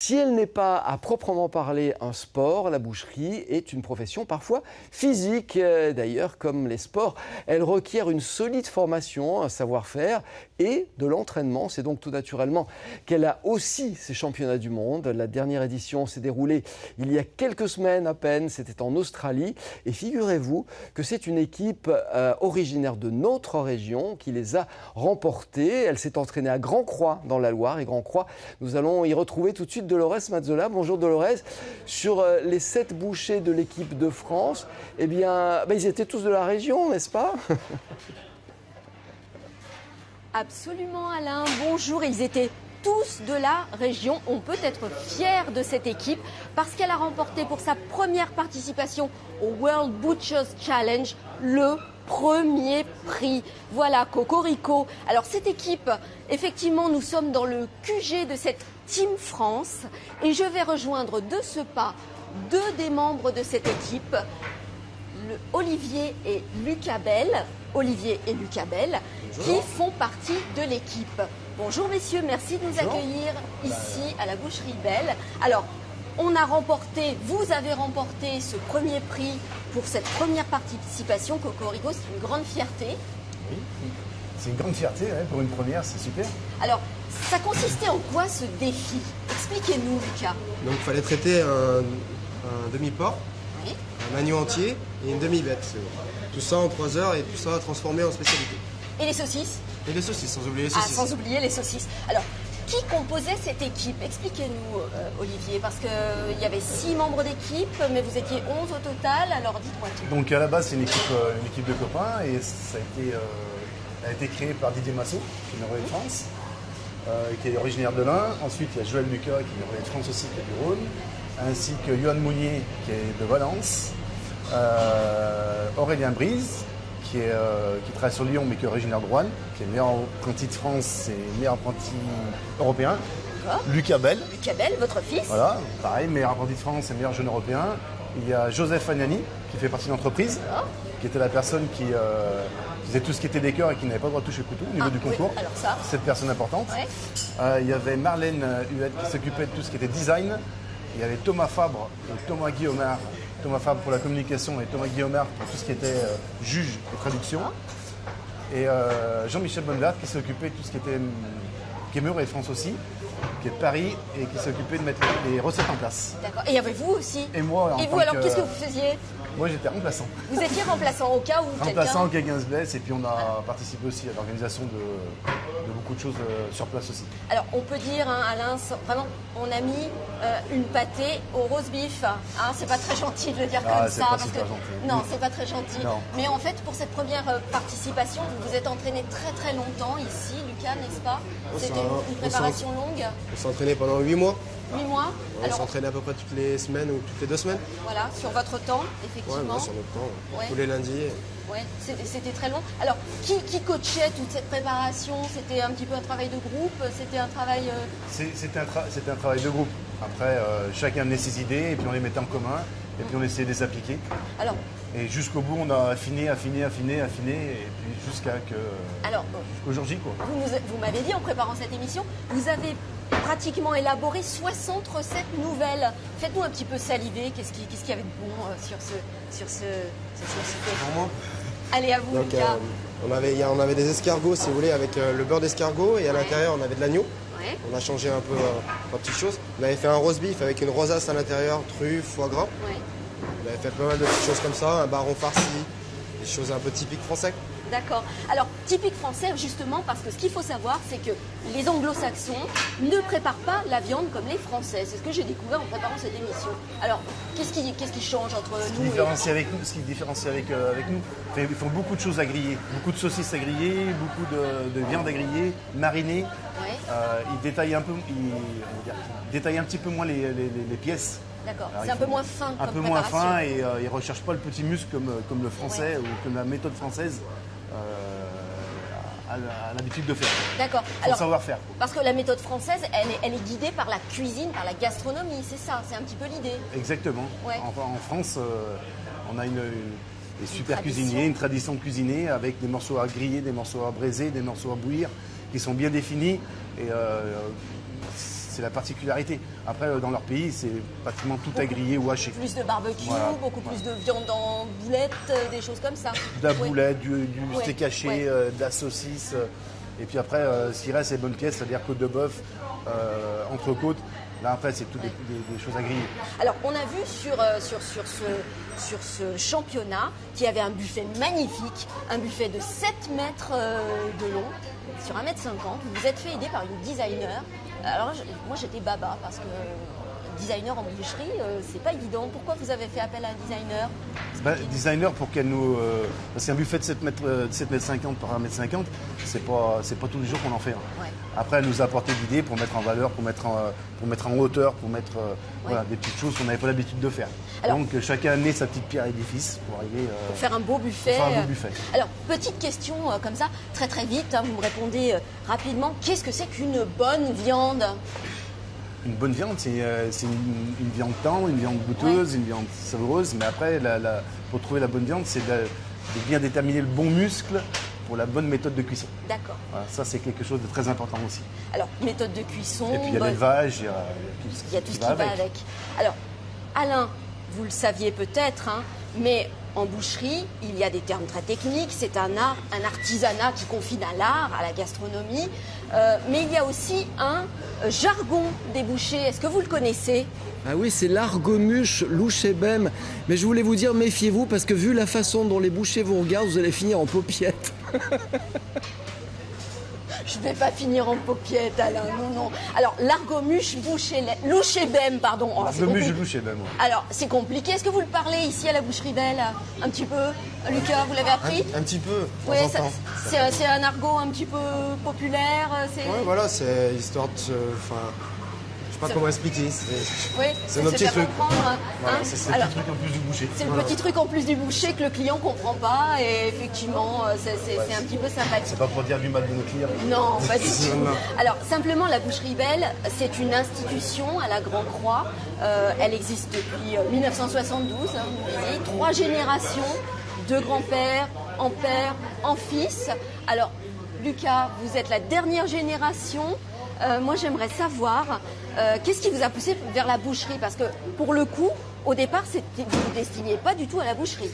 Si elle n'est pas à proprement parler un sport, la boucherie est une profession parfois physique. D'ailleurs, comme les sports, elle requiert une solide formation, un savoir-faire et de l'entraînement. C'est donc tout naturellement qu'elle a aussi ses championnats du monde. La dernière édition s'est déroulée il y a quelques semaines à peine, c'était en Australie. Et figurez-vous que c'est une équipe originaire de notre région qui les a remportés. Elle s'est entraînée à Grand-Croix dans la Loire. Et Grand-Croix, nous allons y retrouver tout de suite Dolores Mazzola. Bonjour Dolores. Sur les 7 bouchers de l'équipe de France, eh bien, ils étaient tous de la région, n'est-ce pas ? Absolument Alain, bonjour, ils étaient tous de la région. On peut être fier de cette équipe parce qu'elle a remporté pour sa première participation au World Butchers Challenge le premier prix. Voilà, Cocorico. Alors cette équipe, effectivement, nous sommes dans le QG de cette Team France et je vais rejoindre de ce pas 2 des membres de cette équipe, Olivier et Lucas Bell. Olivier et Lucas Bell, qui font partie de l'équipe. Bonjour messieurs, merci de nous accueillir ici à la boucherie Bell. Alors, vous avez remporté ce premier prix pour cette première participation. Cocorico, c'est une grande fierté. Oui, c'est une grande fierté, pour une première, c'est super. Alors, ça consistait en quoi ce défi? Expliquez-nous Lucas. Donc il fallait traiter un demi-porc, Oui. un agneau entier et une demi-bête. Tout ça en 3 heures et tout ça transformé en spécialité. Et les saucisses? Et les saucisses, sans oublier les saucisses. Sans oublier les saucisses. Alors, qui composait cette équipe? Expliquez-nous, Olivier, parce qu'il y avait 6 membres d'équipe, mais vous étiez 11 au total, alors dites-moi tout. Donc à la base, c'est une équipe de copains et elle a été créée par Didier Massot, qui est Relais de France, qui est originaire de l'Ain. Ensuite, il y a Joël Lucas, qui est Relais de France aussi, qui est du Rhône, ainsi que Johan Mounier, qui est de Valence. Aurélien Brise, qui travaille sur Lyon mais qui est originaire de Rouen, qui est meilleur apprenti de France et meilleur apprenti européen. Lucas Bell. Lucas Bell, votre fils. Voilà, pareil, meilleur apprenti de France et meilleur jeune européen. Il y a Joseph Agnani, qui fait partie de l'entreprise, qui était la personne qui faisait tout ce qui était décor et qui n'avait pas le droit de toucher le couteau au niveau du concours. Oui, alors ça. Cette personne importante. Ouais. Il y avait Marlène Huette qui s'occupait de tout ce qui était design. Il y avait Thomas Fabre et Thomas Guillaumard. Thomas Fabre pour la communication et Thomas Guillaumard pour tout ce qui était juge et traduction. Et Jean-Michel Bonnevert qui s'occupait de tout ce qui est Mur et France aussi, qui est de Paris et qui s'occupait de mettre les recettes en place. D'accord. Et il y avait vous aussi. Et moi, et vous alors, qu'est-ce que vous faisiez? Moi, j'étais remplaçant. Vous étiez remplaçant au cas où remplaçant, quelqu'un se blesse, et puis on a participé aussi à l'organisation de beaucoup de choses sur place aussi. Alors, on peut dire, Alain, vraiment, on a mis une pâtée au roast beef. C'est pas très gentil de le dire comme ça. Pas super gentil. Non, c'est pas très gentil. Non. Mais en fait, pour cette première participation, vous vous êtes entraîné très très longtemps ici, Lucas, n'est-ce pas? C'était une préparation longue. On s'est entraîné pendant 8 mois. 8 mois. On s'entraînait à peu près toutes les semaines ou toutes les 2 semaines. Voilà, sur votre temps, effectivement. Ouais, sur notre temps, Ouais. tous les lundis. Ouais, c'était très long. Alors, qui coachait toute cette préparation? C'était un petit peu un travail de groupe? C'était un travail... C'était un travail de groupe. Après, chacun amenait ses idées, et puis on les mettait en commun, et puis on essayait de les appliquer. Alors, et jusqu'au bout, on a affiné, et puis jusqu'au jour J, quoi. Vous m'avez dit en préparant cette émission, vous avez pratiquement élaboré 60 recettes nouvelles. Faites-nous un petit peu saliver. Qu'est-ce qu'il y avait de bon sur cette société? Pour moi. Allez, à vous, Donc, Lucas. on avait des escargots, si vous voulez, avec le beurre d'escargot, et à l'intérieur, on avait de l'agneau. Ouais. On a changé un peu trois petites choses. On avait fait un roast beef avec une rosace à l'intérieur, truffes, foie gras. Ouais. On avait fait pas mal de petites choses comme ça, un baron farci, des choses un peu typiques français. D'accord. Alors, typique français, justement, parce que ce qu'il faut savoir, c'est que les anglo-saxons ne préparent pas la viande comme les Français. C'est ce que j'ai découvert en préparant cette émission. Alors, qu'est-ce qui change entre nous Ce qui différencie avec nous, ils font beaucoup de choses à griller, beaucoup de saucisses à griller, beaucoup de viande à griller, marinée. Ouais. Ils détaillent un petit peu moins les pièces. D'accord. Alors, C'est un peu moins fin un comme peu moins préparation. fin et ils ne recherchent pas le petit muscle comme le français ou comme la méthode française a l'habitude de faire. D'accord. Faut savoir-faire. Parce que la méthode française, elle est guidée par la cuisine, par la gastronomie, c'est ça, c'est un petit peu l'idée. Exactement. Ouais. En France, on a des super tradition. cuisiniers, une tradition de cuisiner avec des morceaux à griller, des morceaux à braiser, des morceaux à bouillir qui sont bien définis. Et c'est la particularité. Après, dans leur pays, c'est pratiquement tout à griller ou haché. Plus de barbecue, Voilà. beaucoup plus de viande en boulettes, des choses comme ça. De la Oui. boulette, du steak Ouais, haché, ouais. de la saucisse. Et puis après, ce qui reste, c'est les bonnes pièces, c'est-à-dire côte de bœuf, entrecôte. Là, en fait, c'est tout des choses à griller. Alors, on a vu sur ce championnat qu'il y avait un buffet magnifique, un buffet de 7 mètres de long, sur 1,50 m. Vous vous êtes fait aider par une designer. Alors, moi, j'étais baba parce que designer en boucherie, c'est pas évident. Pourquoi vous avez fait appel à un designer? Designer pour qu'elle nous. Parce qu'un buffet de 7 mètres 50 par 1,50 m, c'est pas tous les jours qu'on en fait. Hein. Ouais. Après, elle nous a apporté l'idée pour mettre en valeur, pour mettre en hauteur, pour mettre voilà, des petites choses qu'on n'avait pas l'habitude de faire. Alors- Donc, chacun a amené sa petite pierre à l'édifice pour arriver. Pour faire un beau buffet. Pour faire un beau buffet. Alors, petite question comme ça, très très vite, hein, vous me répondez rapidement. Qu'est-ce que c'est qu'une bonne viande? Une bonne viande, c'est une viande tendre, une viande goûteuse, une viande savoureuse. Mais après, pour trouver la bonne viande, c'est de bien déterminer le bon muscle pour la bonne méthode de cuisson. D'accord. Voilà, ça, c'est quelque chose de très important aussi. Alors, méthode de cuisson. Et puis, il y a bonne- l'élevage, Il y a tout ce qui va avec. Alors, Alain, vous le saviez peut-être, hein, mais en boucherie, il y a des termes très techniques. C'est un art, un artisanat qui confine à l'art, à la gastronomie. Mais il y a aussi un jargon des bouchers. Est-ce que vous le connaissez? Ah oui, c'est l'argomuche louchébem. Mais je voulais vous dire, méfiez-vous, parce que vu la façon dont les bouchers vous regardent, vous allez finir en paupiette. Je ne vais pas finir en paupiette, Alain. Non, non. Alors, l'argomuche louchébem, pardon. Oh, c'est Le muche compliqué. de louche, ben, moi. Alors, c'est compliqué. Est-ce que vous le parlez ici à la boucherie Belle? Un petit peu? Lucas, vous l'avez appris? Un petit peu, de Oui, temps en temps. c'est un argot un petit peu populaire. Ouais, voilà, c'est histoire de. Enfin, je sais pas comment expliquer. Oui, c'est nos se petits faire trucs. comprendre, hein. Voilà, c'est le Alors, petit truc en plus du boucher. c'est le petit truc en plus du boucher que le client comprend pas et effectivement, c'est un petit peu sympathique. C'est pas pour dire du mal de nos clients. Non, pas du tout. Non. Alors, simplement, la Boucherie Belle, c'est une institution à la Grand Croix. Elle existe depuis 1972, hein, vous le disiez. 3 générations de grands-pères, en père, en fils. Alors, Lucas, vous êtes la dernière génération. Moi, j'aimerais savoir, qu'est-ce qui vous a poussé vers la boucherie? Parce que, pour le coup, au départ, vous ne vous destiniez pas du tout à la boucherie.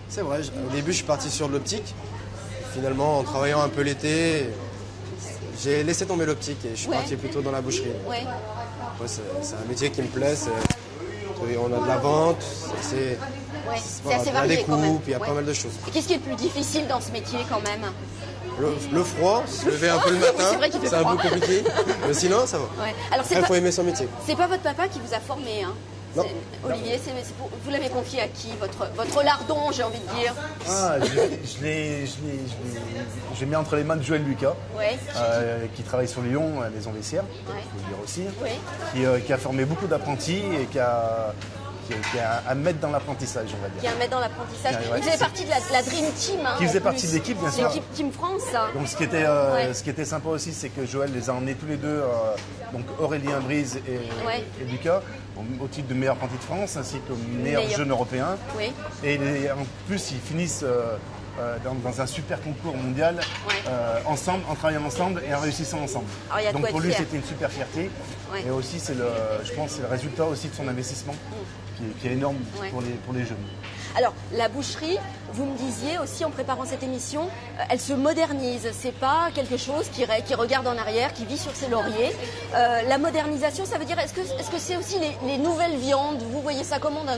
C'est vrai, au début, je suis parti sur de l'optique. Finalement, en travaillant un peu l'été, j'ai laissé tomber l'optique et je suis Ouais. parti plutôt dans la boucherie. Ouais. Ouais, c'est un métier qui me plaît. On a de la vente, c'est Ouais, c'est assez de la varié quand même. découpe, il y a Ouais. pas mal de choses. Et qu'est-ce qui est le plus difficile dans ce métier quand même? Le froid, se lever un peu le Oui, matin, c'est vrai qu'il fait c'est un froid. peu compliqué. Mais sinon, ça va. Ouais. Alors Après, il faut aimer son métier. c'est pas votre papa qui vous a formé, hein? Non. Olivier, vous l'avez confié à qui, votre lardon, j'ai envie de dire? Ah, j'ai mis entre les mains de Joël Lucas, Ouais. qui travaille sur Lyon, à Maison Vessière, Ouais. il faut le dire aussi, Oui. qui a formé beaucoup d'apprentis et qui a à mettre dans l'apprentissage, on va Qui dire. a un maître dans l'apprentissage. Ouais, Il faisait partie de la Dream Team. Hein, Qui faisait en partie plus. de l'équipe, bien sûr. L'équipe Team France. Donc ce Ouais. qui était sympa aussi, c'est que Joël les a emmenés tous les deux, donc Aurélien Brise Ouais. et Lucas, au titre de meilleur apprenti de France, ainsi que meilleur jeune européen. Oui. Et en plus, ils finissent dans un super concours mondial, Ouais. ensemble, en travaillant ensemble et en réussissant ensemble. Alors, il y a de Donc quoi pour être lui, fier. c'était une super fierté. Ouais. Et aussi, je pense, c'est le résultat aussi de son investissement, qui est énorme Ouais. pour les jeunes. Alors, la boucherie, vous me disiez aussi en préparant cette émission, elle se modernise. C'est pas quelque chose qui regarde en arrière, qui vit sur ses lauriers. La modernisation, ça veut dire, est-ce que c'est aussi les nouvelles viandes? Vous voyez ça comment d'un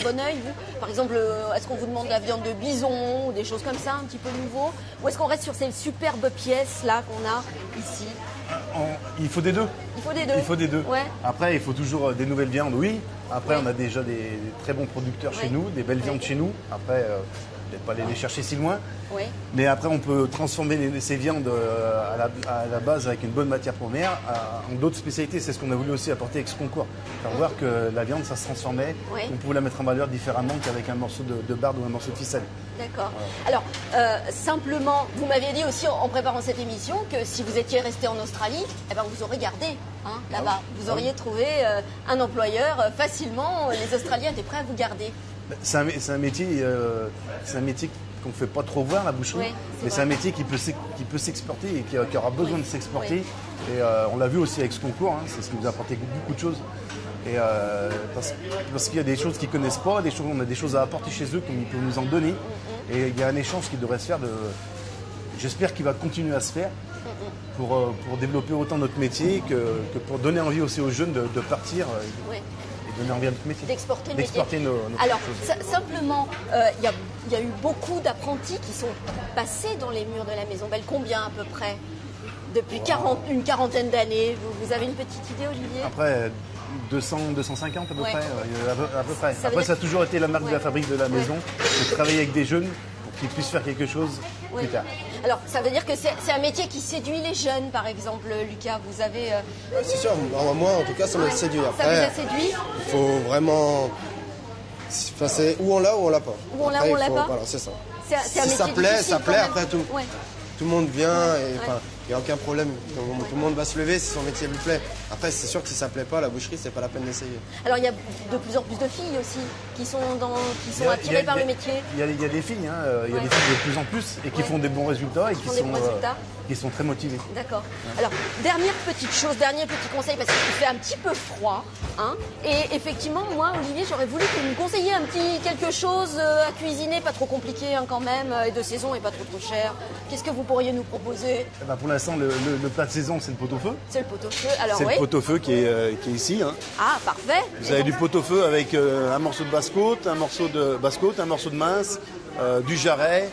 bon œil, vous? Par exemple, est-ce qu'on vous demande de la viande de bison ou des choses comme ça, un petit peu nouveau? Ou est-ce qu'on reste sur ces superbes pièces là qu'on a ici? Il faut des deux. Il faut des deux. Il faut des deux. Ouais. Après, il faut toujours des nouvelles viandes, oui. Après, Ouais. on a déjà des très bons producteurs chez Ouais. nous, des belles Ouais. viandes chez nous. Après, peut-être pas aller les chercher si loin. Oui. Mais après, on peut transformer ces viandes à la base avec une bonne matière première en d'autres spécialités. C'est ce qu'on a voulu aussi apporter avec ce concours. Faire voir que la viande, ça se transformait. Ouais. On pouvait la mettre en valeur différemment qu'avec un morceau de barde ou un morceau de ficelle. D'accord. Alors, simplement, vous m'aviez dit aussi en préparant cette émission que si vous étiez resté en Australie, eh ben, vous aurez gardé hein, là-bas. Vous auriez trouvé un employeur facilement. Les Australiens étaient prêts à vous garder. C'est un métier qu'on ne fait pas trop voir, la boucherie. Ouais, mais c'est un métier qui peut s'exporter et qui aura besoin de s'exporter. Et on l'a vu aussi avec ce concours, hein, c'est ce qui nous a apporté beaucoup de choses. Et parce qu'il y a des choses qu'ils ne connaissent pas, on a des choses à apporter chez eux qu'ils peuvent nous en donner. Et il y a un échange qui devrait se faire. J'espère qu'il va continuer à se faire pour développer autant notre métier que pour donner envie aussi aux jeunes de partir et donner envie à notre métier. D'exporter le métier. nos Alors, choses. simplement, il y a eu beaucoup d'apprentis qui sont passés dans les murs de la Maison Belle. Combien à peu près? Depuis une quarantaine d'années. Vous avez une petite idée, Olivier? Après, 200, 250 à peu Ouais. près. À peu près. Ça veut Après, dire- ça a toujours été la marque de la fabrique de la maison, de travailler avec des jeunes pour qu'ils puissent faire quelque chose Oui. plus tard. Alors, ça veut dire que c'est un métier qui séduit les jeunes, par exemple, Lucas. Vous avez... C'est sûr, moi en tout cas, ça m'a séduit. Ça vous Après, a séduit? il faut vraiment. Enfin, c'est ou on l'a ou on l'a pas. Ou on l'a Après, ou on il l'a faut- pas. Voilà, c'est ça. C'est un Si métier ça plaît, difficile ça quand plaît. même. Après, tout le monde vient et enfin, il n'y a aucun problème. Tout le monde va se lever si son métier lui plaît. Après, c'est sûr que si ça plaît pas, la boucherie, c'est pas la peine d'essayer. Alors, il y a de plus en plus de filles aussi qui sont attirées par le métier. Il y a des filles, hein, il y a des filles de plus en plus et qui font des bons résultats et font des bons résultats. qui sont très motivées. D'accord. Alors, dernière petite chose, dernier petit conseil, parce qu'il fait un petit peu froid. Hein, et effectivement, moi, Olivier, j'aurais voulu que vous me conseilliez un petit quelque chose à cuisiner, pas trop compliqué hein, quand même, et de saison et pas trop cher. Qu'est-ce que vous pourriez nous proposer? Eh ben, pour l'instant, le plat de saison, c'est le pot-au-feu. C'est le pot-au-feu. Alors, C'est oui. le pot-au-feu qui est ici. Hein. Ah, parfait. Vous avez du pot-au-feu avec un morceau de basse-côte, un morceau de mince, du jarret.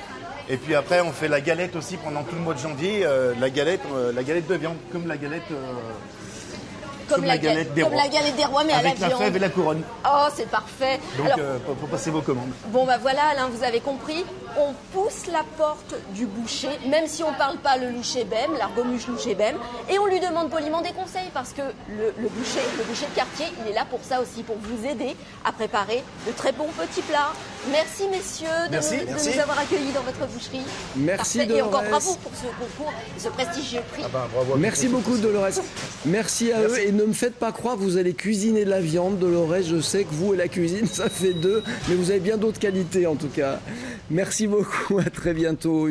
Et puis après, on fait la galette aussi pendant tout le mois de janvier. La galette de viande, comme la galette, Comme la galette des rois, mais à la avec la viande. fève et la couronne. Oh, c'est parfait. Donc, Alors, pour passer vos commandes. bon, bah voilà, Alain, vous avez compris. On pousse la porte du boucher, même si on ne parle pas le louchébem, l'argomuche louchébem, et on lui demande poliment des conseils parce que le boucher de quartier, il est là pour ça aussi, pour vous aider à préparer de très bons petits plats. Merci, messieurs, de nous avoir accueillis dans votre boucherie. Merci, Parfait. Et encore Dolores. bravo pour ce concours, ce prestigieux prix. Bravo. Merci beaucoup, Dolores. Merci à eux. Et ne me faites pas croire que vous allez cuisiner de la viande, Dolores. Je sais que vous et la cuisine, ça fait deux. Mais vous avez bien d'autres qualités, en tout cas. Merci beaucoup. À très bientôt.